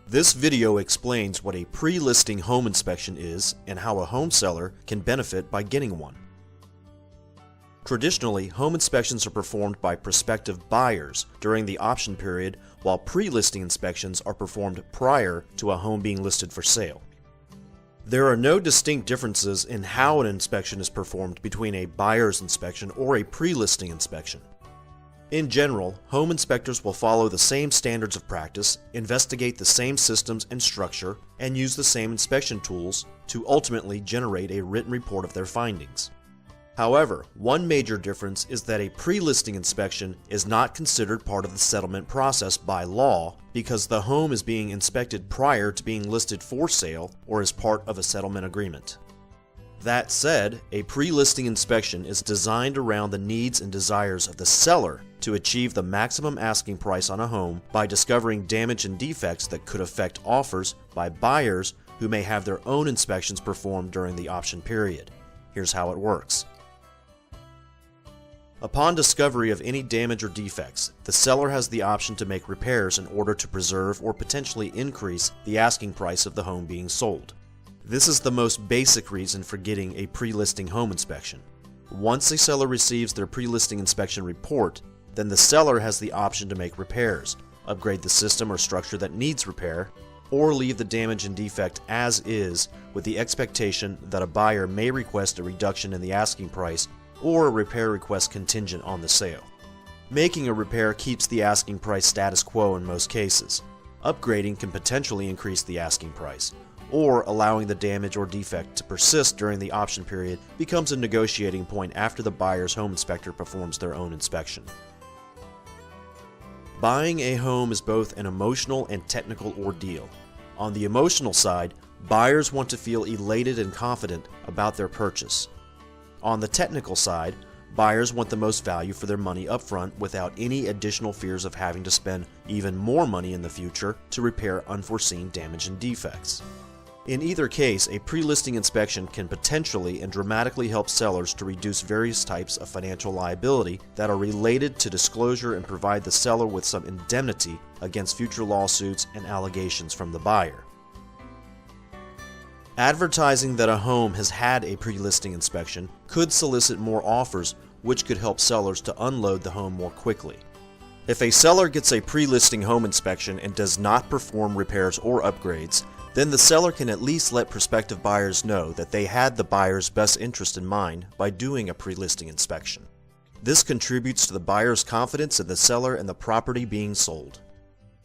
This video explains what a pre-listing home inspection is and how a home seller can benefit by getting one. Traditionally, home inspections are performed by prospective buyers during the option period, while pre-listing inspections are performed prior to a home being listed for sale. There are no distinct differences in how an inspection is performed between a buyer's inspection or a pre-listing inspection. In general, home inspectors will follow the same standards of practice, investigate the same systems and structure, and use the same inspection tools to ultimately generate a written report of their findings. However, one major difference is that a pre-listing inspection is not considered part of the settlement process by law because the home is being inspected prior to being listed for sale or as part of a settlement agreement. That said, a pre-listing inspection is designed around the needs and desires of the seller to achieve the maximum asking price on a home by discovering damage and defects that could affect offers by buyers who may have their own inspections performed during the option period. Here's how it works. Upon discovery of any damage or defects, the seller has the option to make repairs in order to preserve or potentially increase the asking price of the home being sold. This is the most basic reason for getting a pre-listing home inspection. Once a seller receives their pre-listing inspection report, then the seller has the option to make repairs, upgrade the system or structure that needs repair, or leave the damage and defect as is with the expectation that a buyer may request a reduction in the asking price or a repair request contingent on the sale. Making a repair keeps the asking price status quo in most cases. Upgrading can potentially increase the asking price, or allowing the damage or defect to persist during the option period becomes a negotiating point after the buyer's home inspector performs their own inspection. Buying a home is both an emotional and technical ordeal. On the emotional side, buyers want to feel elated and confident about their purchase. On the technical side, buyers want the most value for their money upfront without any additional fears of having to spend even more money in the future to repair unforeseen damage and defects. In either case, a pre-listing inspection can potentially and dramatically help sellers to reduce various types of financial liability that are related to disclosure and provide the seller with some indemnity against future lawsuits and allegations from the buyer. Advertising that a home has had a pre-listing inspection could solicit more offers, which could help sellers to unload the home more quickly. If a seller gets a pre-listing home inspection and does not perform repairs or upgrades, then the seller can at least let prospective buyers know that they had the buyer's best interest in mind by doing a pre-listing inspection. This contributes to the buyer's confidence in the seller and the property being sold.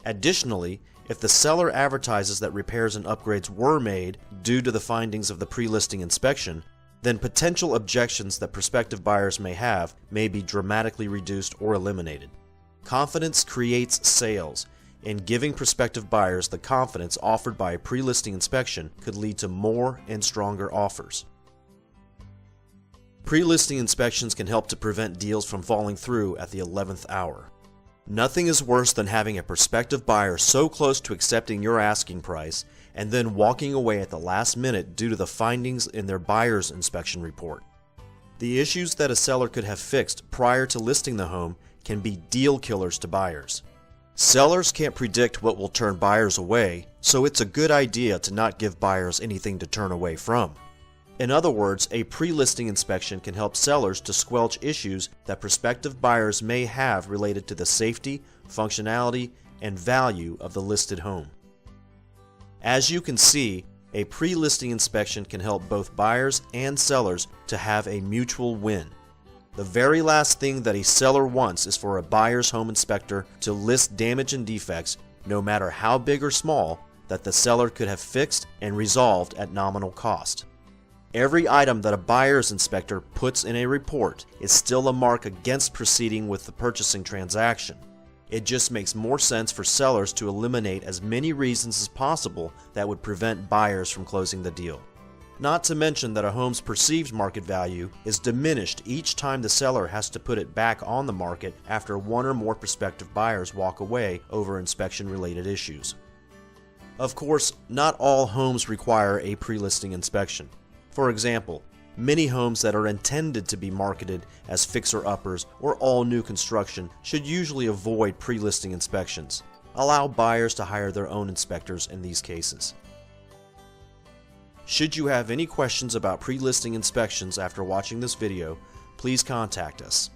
Additionally, if the seller advertises that repairs and upgrades were made due to the findings of the pre-listing inspection, then potential objections that prospective buyers may have may be dramatically reduced or eliminated. Confidence creates sales, and giving prospective buyers the confidence offered by a pre-listing inspection could lead to more and stronger offers. Pre-listing inspections can help to prevent deals from falling through at the 11th hour. Nothing is worse than having a prospective buyer so close to accepting your asking price and then walking away at the last minute due to the findings in their buyer's inspection report. The issues that a seller could have fixed prior to listing the home can be deal killers to buyers. Sellers can't predict what will turn buyers away, so it's a good idea to not give buyers anything to turn away from. In other words, a pre-listing inspection can help sellers to squelch issues that prospective buyers may have related to the safety, functionality, and value of the listed home. As you can see, a pre-listing inspection can help both buyers and sellers to have a mutual win. The very last thing that a seller wants is for a buyer's home inspector to list damage and defects, no matter how big or small, that the seller could have fixed and resolved at nominal cost. Every item that a buyer's inspector puts in a report is still a mark against proceeding with the purchasing transaction. It just makes more sense for sellers to eliminate as many reasons as possible that would prevent buyers from closing the deal. Not to mention that a home's perceived market value is diminished each time the seller has to put it back on the market after one or more prospective buyers walk away over inspection-related issues. Of course, not all homes require a pre-listing inspection. For example, many homes that are intended to be marketed as fixer-uppers or all new construction should usually avoid pre-listing inspections. allow buyers to hire their own inspectors in these cases. Should you have any questions about pre-listing inspections after watching this video, please contact us.